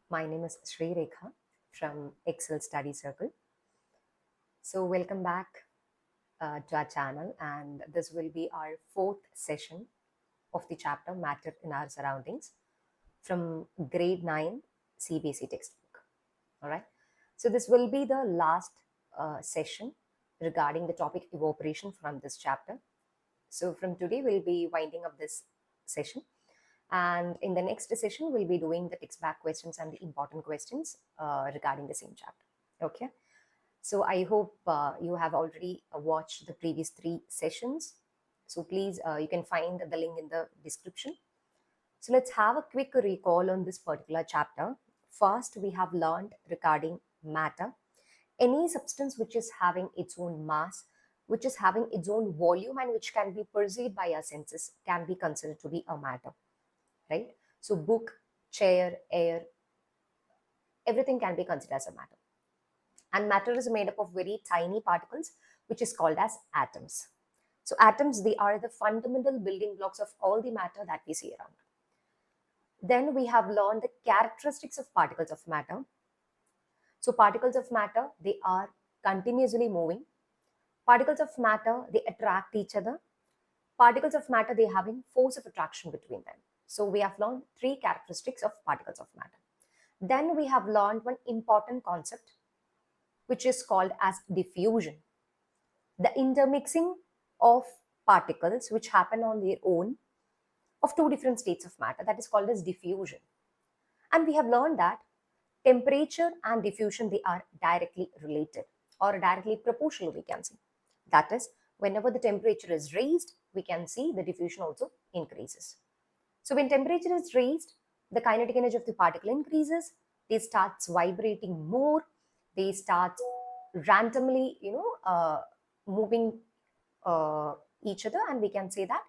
My name is Sri Rekha from Excel Study Circle. So, welcome back to our channel, and this will be our fourth session of the chapter Matter in Our Surroundings from grade 9 CBSE textbook. All right. So, this will be the last session regarding the topic evaporation from this chapter. So, from today, we'll be winding up this session. And in the next session, we'll be doing the text back questions and the important questions regarding the same chapter. Okay. So I hope you have already watched the previous 3 sessions. So please, you can find the link in the description. So let's have a quick recall on this particular chapter. First, we have learned regarding matter. Any substance which is having its own mass, which is having its own volume, and which can be perceived by our senses can be considered to be a matter, right? So book, chair, air, everything can be considered as a matter. And matter is made up of very tiny particles, which is called as atoms. So atoms, they are the fundamental building blocks of all the matter that we see around. Then we have learned the characteristics of particles of matter. So particles of matter, they are continuously moving. Particles of matter, they attract each other. Particles of matter, they having force of attraction between them. So we have learned 3 characteristics of particles of matter. Then we have learned one important concept, which is called as diffusion. The intermixing of particles which happen on their own of 2 different states of matter, that is called as diffusion. And we have learned that temperature and diffusion, they are directly related or directly proportional, we can say. That is, whenever the temperature is raised, we can see the diffusion also increases. So when temperature is raised, the kinetic energy of the particle increases, they starts vibrating more, they start randomly, moving each other, and we can say that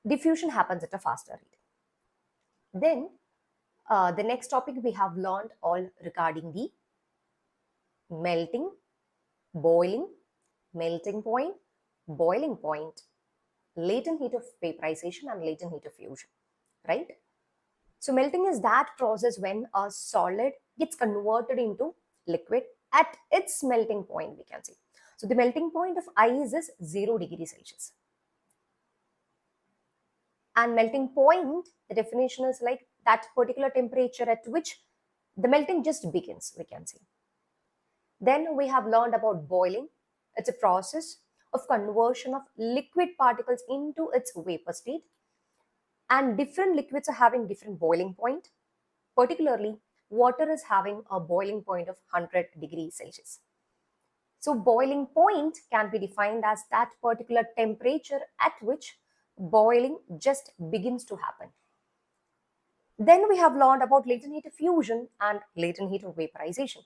diffusion happens at a faster rate. Then the next topic we have learned all regarding the melting, boiling, melting point, boiling point, latent heat of vaporization, and latent heat of fusion, right? So melting is that process when a solid gets converted into liquid at its melting point, we can say. So the melting point of ice is 0 degrees Celsius. And melting point, the definition is like that particular temperature at which the melting just begins, we can say. Then we have learned about boiling. It's a process of conversion of liquid particles into its vapor state. And different liquids are having different boiling point. Particularly, water is having a boiling point of 100 degrees Celsius. So boiling point can be defined as that particular temperature at which boiling just begins to happen. Then we have learned about latent heat of fusion and latent heat of vaporization.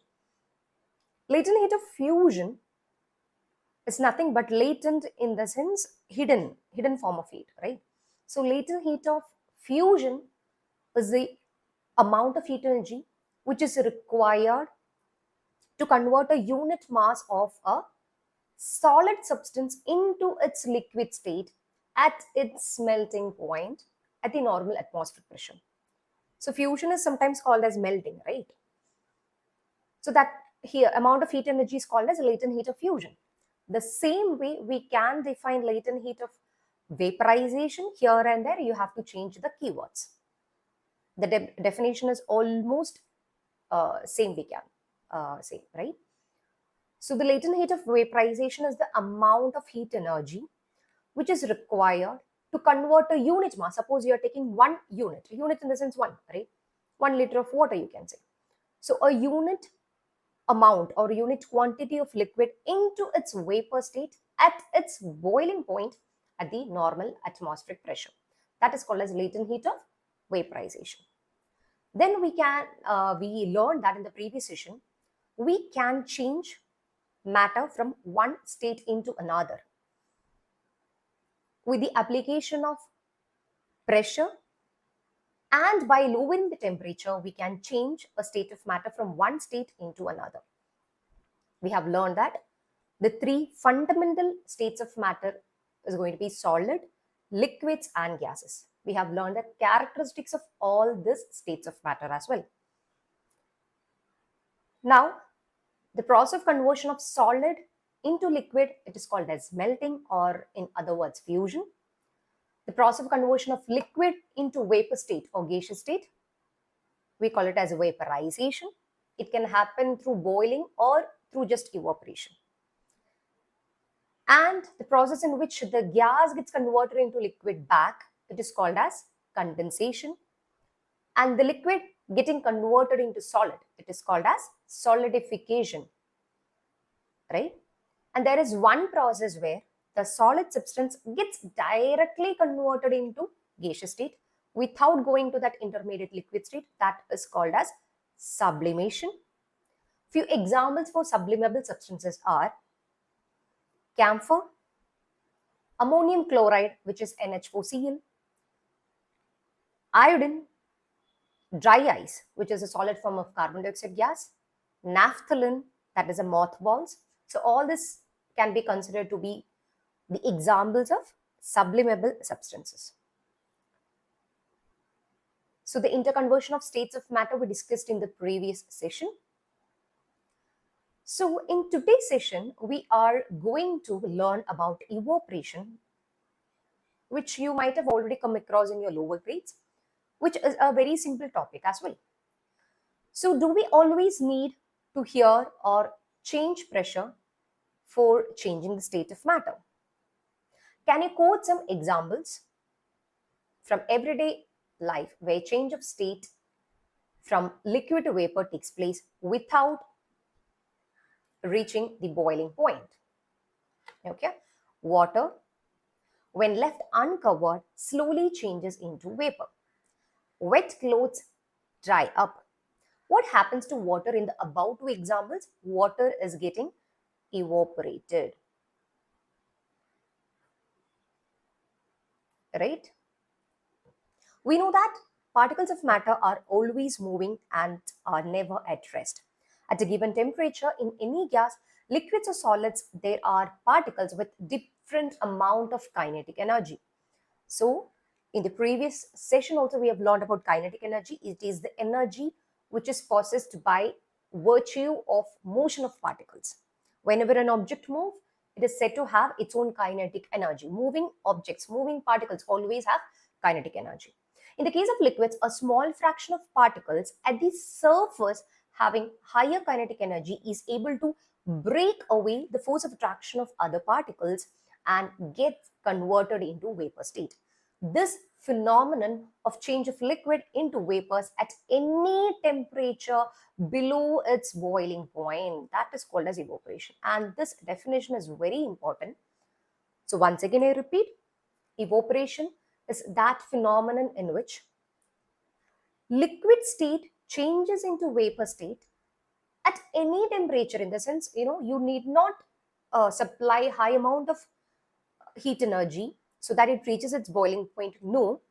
Latent heat of fusion is nothing but latent in the sense hidden form of heat, right? So latent heat of fusion is the amount of heat energy which is required to convert a unit mass of a solid substance into its liquid state at its melting point at the normal atmospheric pressure. So fusion is sometimes called as melting, right? So that here amount of heat energy is called as latent heat of fusion. The same way we can define latent heat of vaporization. Here and there you have to change the keywords. The definition is almost same, we can say, right? So the latent heat of vaporization is the amount of heat energy which is required to convert a unit mass. Suppose you are taking 1 unit in the sense 1, right? 1 liter of water, you can say. So a unit amount or unit quantity of liquid into its vapor state at its boiling point at the normal atmospheric pressure. That is called as latent heat of vaporization. Then we learned that in the previous session, we can change matter from one state into another with the application of pressure, and by lowering the temperature, we can change a state of matter from one state into another. We have learned that the 3 fundamental states of matter is going to be solid, liquids, and gases. We have learned the characteristics of all these states of matter as well. Now, the process of conversion of solid into liquid, it is called as melting, or in other words, fusion. The process of conversion of liquid into vapor state or gaseous state, we call it as vaporization. It can happen through boiling or through just evaporation. And the process in which the gas gets converted into liquid back, it is called as condensation. And the liquid getting converted into solid, it is called as solidification, right? And there is one process where the solid substance gets directly converted into gaseous state without going to that intermediate liquid state. That is called as sublimation. Few examples for sublimable substances are camphor, ammonium chloride, which is NH4Cl, iodine, dry ice, which is a solid form of carbon dioxide gas, naphthalene, that is a mothballs. So all this can be considered to be the examples of sublimable substances. So the interconversion of states of matter we discussed in the previous session. So in today's session, we are going to learn about evaporation, which you might have already come across in your lower grades, which is a very simple topic as well. So do we always need to hear or change pressure for changing the state of matter? Can you quote some examples from everyday life where change of state from liquid to vapor takes place without reaching the boiling point? Okay, water, when left uncovered, slowly changes into vapor. Wet clothes dry up. What happens to water in the above two examples? Water is getting evaporated, right? We know that particles of matter are always moving and are never at rest. At a given temperature in any gas, liquids or solids, there are particles with different amount of kinetic energy. So in the previous session also we have learned about kinetic energy. It is the energy which is possessed by virtue of motion of particles. Whenever an object moves, it is said to have its own kinetic energy. Moving objects, moving particles always have kinetic energy. In the case of liquids, a small fraction of particles at the surface having higher kinetic energy is able to break away the force of attraction of other particles and get converted into vapor state. This phenomenon of change of liquid into vapors at any temperature below its boiling point, that is called as evaporation. And this definition is very important. So once again I repeat, evaporation is that phenomenon in which liquid state changes into vapor state at any temperature, in the sense, you need not supply high amount of heat energy so that it reaches its boiling point. No,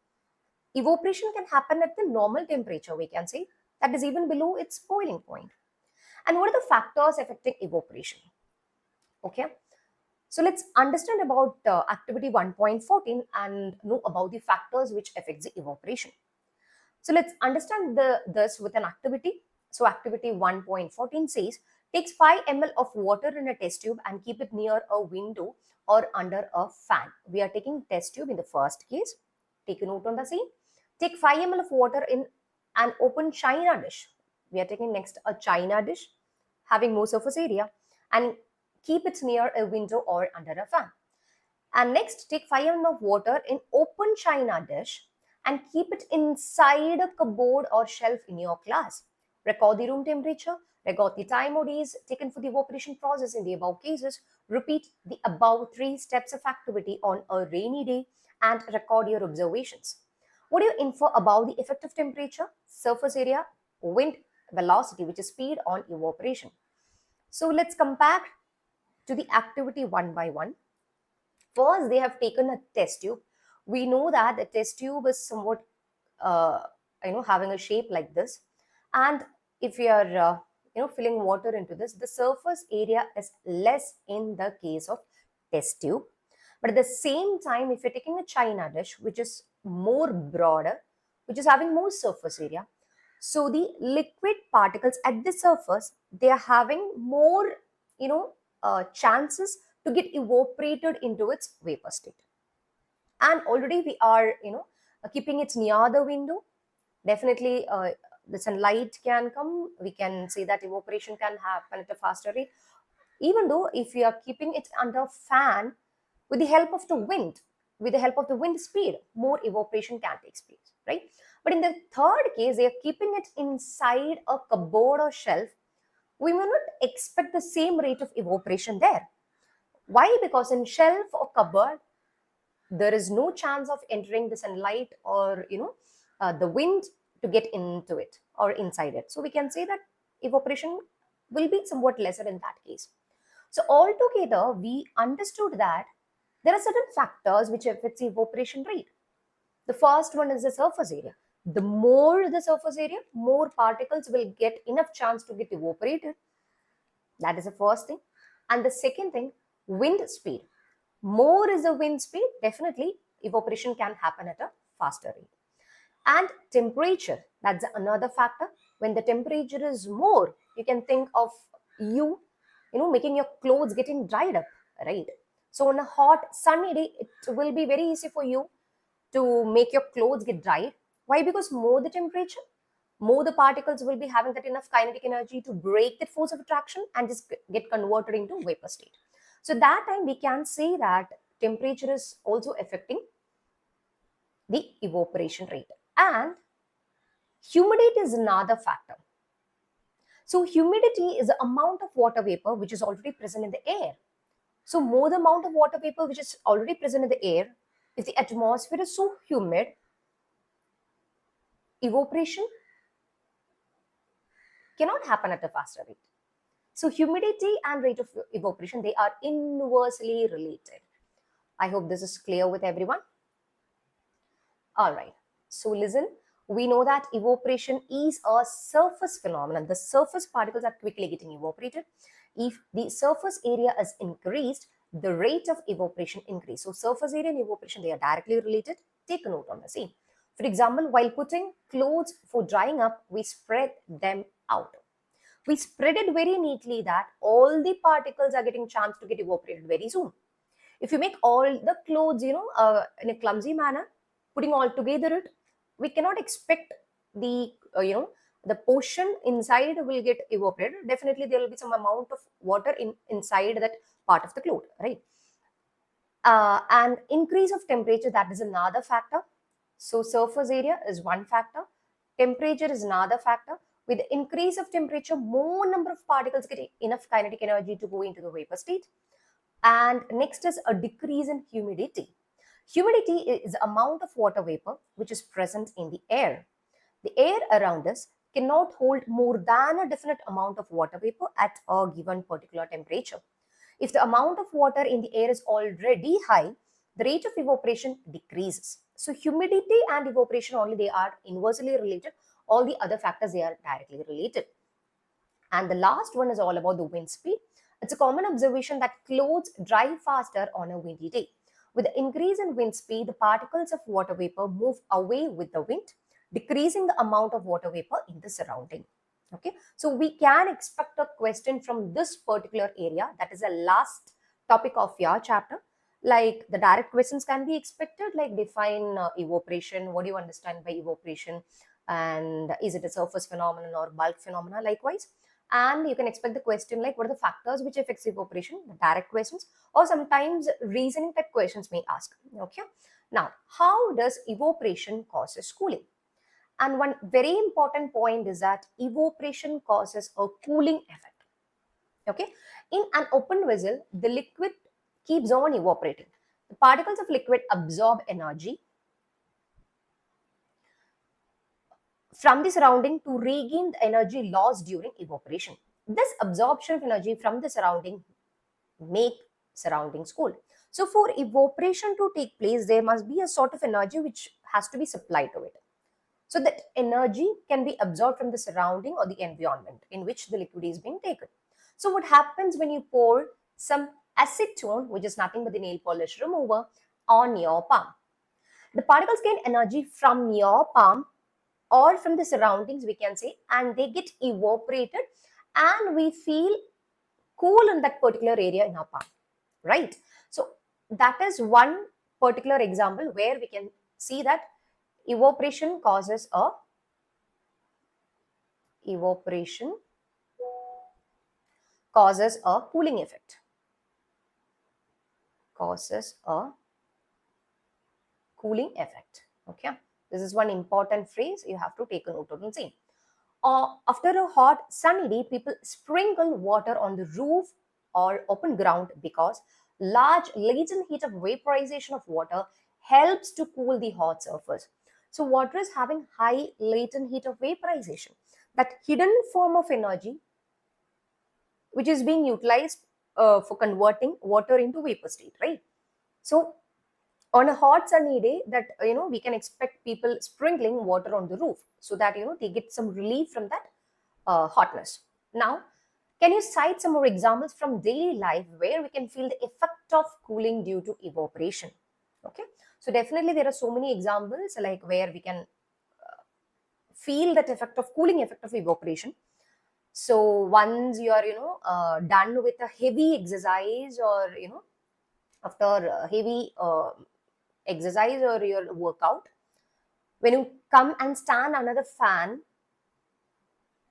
evaporation can happen at the normal temperature, we can say, that is even below its boiling point. And what are the factors affecting evaporation? Okay, so let's understand about activity 1.14 and know about the factors which affects the evaporation. So let's understand this with an activity. So activity 1.14 says, takes 5 ml of water in a test tube and keep it near a window or under a fan. We are taking test tube in the first case. Take a note on the same. Take 5 ml of water in an open china dish. We are taking next a china dish having more surface area and keep it near a window or under a fan. And next, take 5 ml of water in open china dish and keep it inside a cupboard or shelf in your class. Record the room temperature, record the time or days taken for the evaporation process in the above cases. Repeat the above 3 steps of activity on a rainy day and record your observations. What do you infer about the effect of temperature, surface area, wind velocity, which is speed on evaporation? So let's come back to the activity one by one. First, they have taken a test tube. We know that the test tube is somewhat, having a shape like this. And if you are, filling water into this, the surface area is less in the case of test tube. But at the same time, if you're taking a china dish, which is more broader, which is having more surface area. So the liquid particles at the surface, they are having more, chances to get evaporated into its vapor state. And already we are, keeping it near the window. Definitely, the sunlight can come. We can say that evaporation can happen at a faster rate. Even though if we are keeping it under fan, with the help of the wind, with the help of the wind speed, more evaporation can take place, right? But in the third case, they are keeping it inside a cupboard or shelf. We may not expect the same rate of evaporation there. Why? Because in shelf or cupboard, there is no chance of entering the sunlight or the wind to get into it or inside it. So we can say that evaporation will be somewhat lesser in that case. So altogether, we understood that there are certain factors which affect the evaporation rate. The first one is the surface area. The more the surface area, more particles will get enough chance to get evaporated. That is the first thing. And the second thing, wind speed. More is the wind speed, definitely evaporation can happen at a faster rate. And temperature, that's another factor. When the temperature is more, you can think of making your clothes getting dried up, right? So on a hot sunny day, it will be very easy for you to make your clothes get dried. Why? Because more the temperature, more the particles will be having that enough kinetic energy to break that force of attraction and just get converted into vapor state. So that time we can say that temperature is also affecting the evaporation rate. And humidity is another factor. So humidity is the amount of water vapor which is already present in the air. So more the amount of water vapor which is already present in the air, if the atmosphere is so humid, evaporation cannot happen at a faster rate. So humidity and rate of evaporation, they are inversely related. I hope this is clear with everyone. All right. So listen, we know that evaporation is a surface phenomenon. The surface particles are quickly getting evaporated. If the surface area is increased, the rate of evaporation increase. So surface area and evaporation, they are directly related. Take a note on the same. For example, while putting clothes for drying up, we spread them out. We spread it very neatly that all the particles are getting chance to get evaporated very soon. If you make all the clothes, in a clumsy manner, putting all together it, we cannot expect the, the portion inside will get evaporated. Definitely there will be some amount of water inside that part of the cloth, right? And increase of temperature, that is another factor. So surface area is one factor. Temperature is another factor. With the increase of temperature, more number of particles get enough kinetic energy to go into the vapor state. And next is a decrease in humidity. Humidity is the amount of water vapor which is present in the air. The air around us cannot hold more than a definite amount of water vapor at a given particular temperature. If the amount of water in the air is already high, the rate of evaporation decreases. So humidity and evaporation only, they are inversely related. All the other factors, they are directly related. And the last one is all about the wind speed. It's a common observation that clothes dry faster on a windy day. With the increase in wind speed, the particles of water vapor move away with the wind, decreasing the amount of water vapor in the surrounding. Okay, so we can expect a question from this particular area. That is the last topic of your chapter. Like the direct questions can be expected, like define evaporation. What do you understand by evaporation? And is it a surface phenomenon or bulk phenomena? Likewise, and you can expect the question like what are the factors which affects evaporation, the direct questions, or sometimes reasoning type questions may ask. Okay, now how does evaporation causes cooling? And one very important point is that evaporation causes a cooling effect. Okay, in an open vessel, the liquid keeps on evaporating. The particles of liquid absorb energy from the surrounding to regain the energy lost during evaporation. This absorption of energy from the surrounding make surroundings cool. So for evaporation to take place, there must be a sort of energy which has to be supplied to it. So that energy can be absorbed from the surrounding or the environment in which the liquid is being taken. So what happens when you pour some acetone, which is nothing but the nail polish remover, on your palm? The particles gain energy from your palm or from the surroundings, we can say, and they get evaporated, and we feel cool in that particular area in our palm, right? So that is one particular example where we can see that evaporation causes a cooling effect, okay. This is one important phrase you have to take a note of and see. After a hot sunny day, people sprinkle water on the roof or open ground because large latent heat of vaporization of water helps to cool the hot surface. So water is having high latent heat of vaporization, that hidden form of energy which is being utilized for converting water into vapor state, right? So on a hot sunny day, that we can expect people sprinkling water on the roof so that they get some relief from that hotness. Now, can you cite some more examples from daily life where we can feel the effect of cooling due to evaporation? Okay, so definitely there are so many examples like where we can feel that effect of cooling effect of evaporation. So once you are done with a heavy exercise, or after heavy exercise or your workout, when you come and stand under the fan,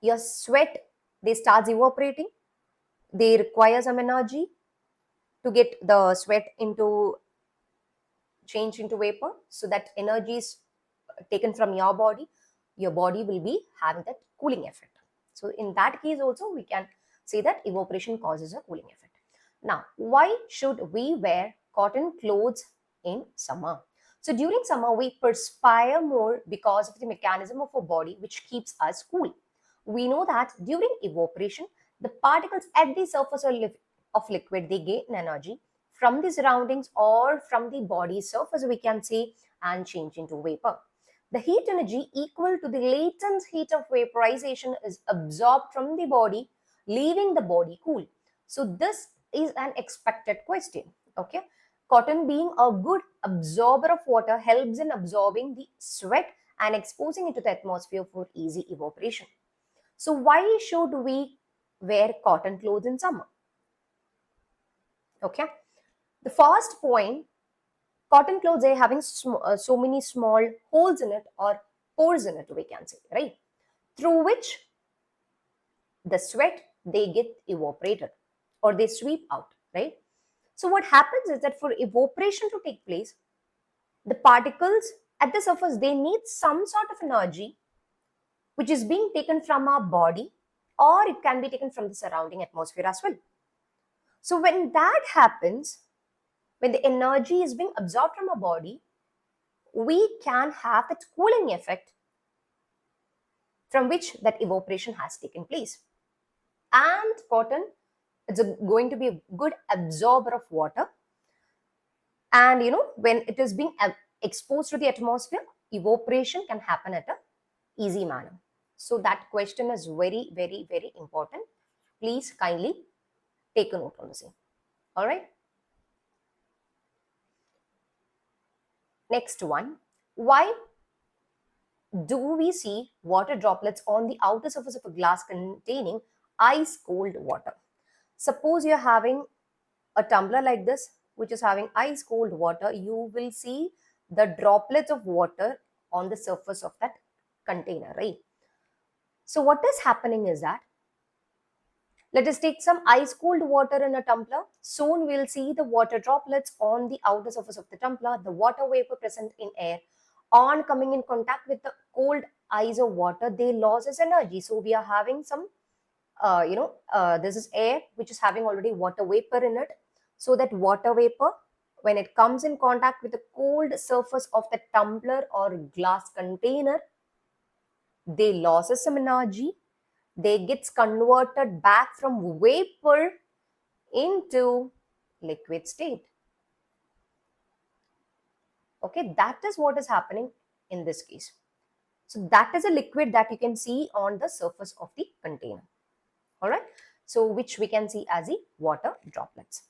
your sweat, they starts evaporating. They require some energy to get the sweat into change into vapor, so that energy is taken from your body will be having that cooling effect. So in that case also we can say that evaporation causes a cooling effect. Now, why should we wear cotton clothes in summer? So during summer we perspire more because of the mechanism of our body which keeps us cool. We know that during evaporation, the particles at the surface of liquid, they gain energy from the surroundings or from the body surface, we can say, and change into vapor. The heat energy equal to the latent heat of vaporization is absorbed from the body, leaving the body cool. So this is an expected question. Okay. Cotton, being a good absorber of water, helps in absorbing the sweat and exposing it to the atmosphere for easy evaporation. So why should we wear cotton clothes in summer? Okay. The first point, cotton clothes are having so many small holes in it, or pores in it, we can say, right? Through which the sweat, they get evaporated or they sweep out, right? So what happens is that for evaporation to take place, the particles at the surface, they need some sort of energy which is being taken from our body, or it can be taken from the surrounding atmosphere as well. So when that happens, when the energy is being absorbed from our body, we can have that cooling effect from which that evaporation has taken place. And cotton, it's going to be a good absorber of water. And when it is being exposed to the atmosphere, evaporation can happen at a easy manner. So that question is very, very, very important. Please kindly take a note on the same. All right. Next one. Why do we see water droplets on the outer surface of a glass containing ice cold water? Suppose you're having a tumbler like this, which is having ice cold water, you will see the droplets of water on the surface of that container, right? So what is happening is that, let us take some ice cold water in a tumbler. Soon we'll see the water droplets on the outer surface of the tumbler, the water vapor present in air. On coming in contact with the cold ice or water, they lose its energy. So we are having some, this is air which is having already water vapor in it. So that water vapor, when it comes in contact with the cold surface of the tumbler or glass container, they loses some energy. They gets converted back from vapor into liquid state. Okay, that is what is happening in this case. So that is a liquid that you can see on the surface of the container. All right, so which we can see as the water droplets.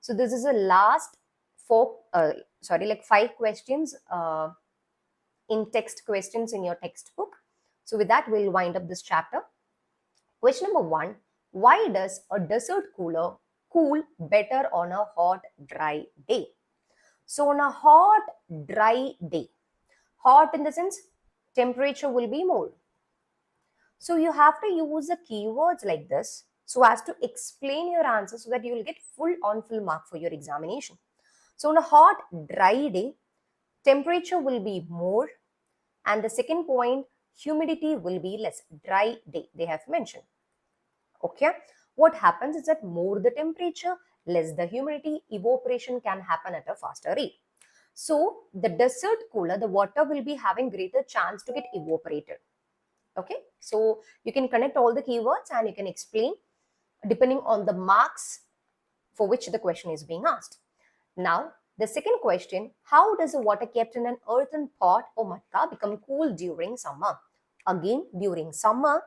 So this is the last like 5 questions in text questions in your textbook. So with that, we'll wind up this chapter. Question number 1, why does a desert cooler cool better on a hot, dry day? So on a hot, dry day, hot in the sense temperature will be more. So you have to use the keywords like this so as to explain your answer so that you will get full on full mark for your examination. So on a hot, dry day, temperature will be more, and the second point, humidity will be less. Dry day, they have mentioned. Okay, what happens is that more the temperature, less the humidity, evaporation can happen at a faster rate. So the desert cooler, the water will be having greater chance to get evaporated. Okay, so you can connect all the keywords and you can explain depending on the marks for which the question is being asked. Now, the second question, how does the water kept in an earthen pot or matka become cool during summer? Again, during summer,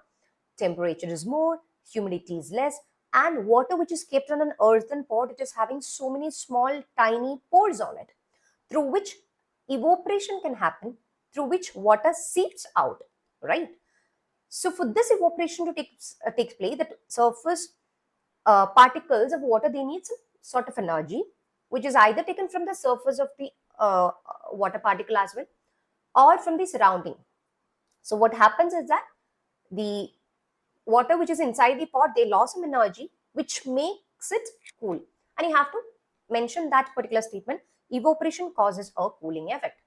temperature is more, humidity is less, and water which is kept in an earthen pot, it is having so many small tiny pores on it, through which evaporation can happen, through which water seeps out, right? So for this evaporation to take place, that surface particles of water, they need some sort of energy, which is either taken from the surface of the water particle as well, or from the surrounding. So what happens is that the water which is inside the pot, they lost some energy, which makes it cool. And you have to mention that particular statement, evaporation causes a cooling effect.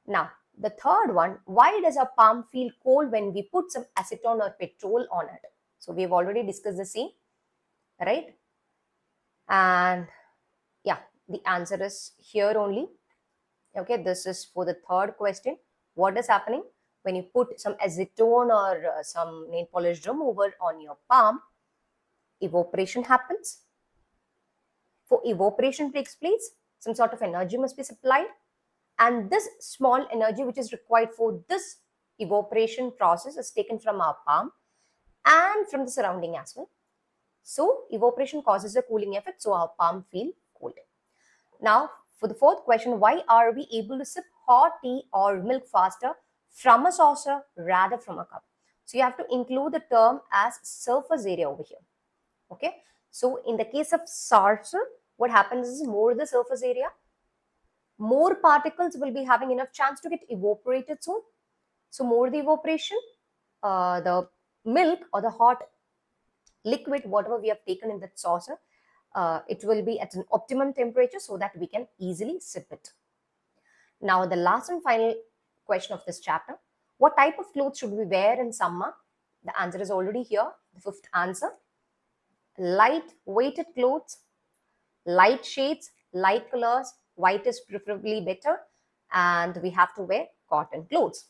Now, the third one, why does a palm feel cold when we put some acetone or petrol on it? So we've already discussed the same, right? And yeah, the answer is here only. Okay, this is for the third question. What is happening when you put some acetone or some nail polish remover on your palm? Evaporation happens. For evaporation takes place, some sort of energy must be supplied, and this small energy which is required for this evaporation process is taken from our palm and from the surrounding as well. So evaporation causes a cooling effect, so our palm feel cold. Now, for the fourth question, why are we able to sip hot tea or milk faster from a saucer rather from a cup? So you have to include the term as surface area over here. Okay, so in the case of saucer, what happens is more the surface area, more particles will be having enough chance to get evaporated soon. So more the evaporation, the milk or the hot liquid, whatever we have taken in that saucer, it will be at an optimum temperature so that we can easily sip it. Now, the last and final question of this chapter, what type of clothes should we wear in summer? The answer is already here, the fifth answer. Light weighted clothes, light shades, light colors, white is preferably better, and we have to wear cotton clothes.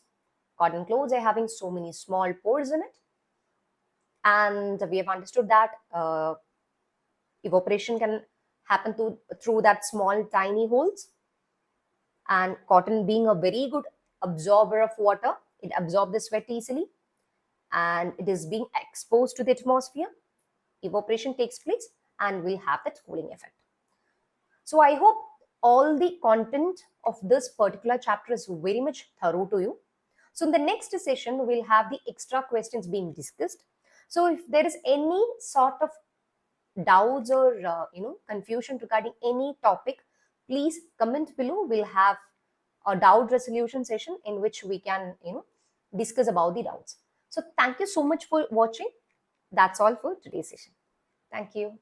Cotton clothes are having so many small pores in it, and we have understood that evaporation can happen through that small tiny holes, and cotton being a very good absorber of water, it absorbs the sweat easily and it is being exposed to the atmosphere. Evaporation takes place and will have that cooling effect. So I hope all the content of this particular chapter is very much thorough to you. So in the next session, we'll have the extra questions being discussed. So if there is any sort of doubts or confusion regarding any topic, please comment below. We'll have a doubt resolution session in which we can discuss about the doubts. So thank you so much for watching. That's all for today's session. Thank you.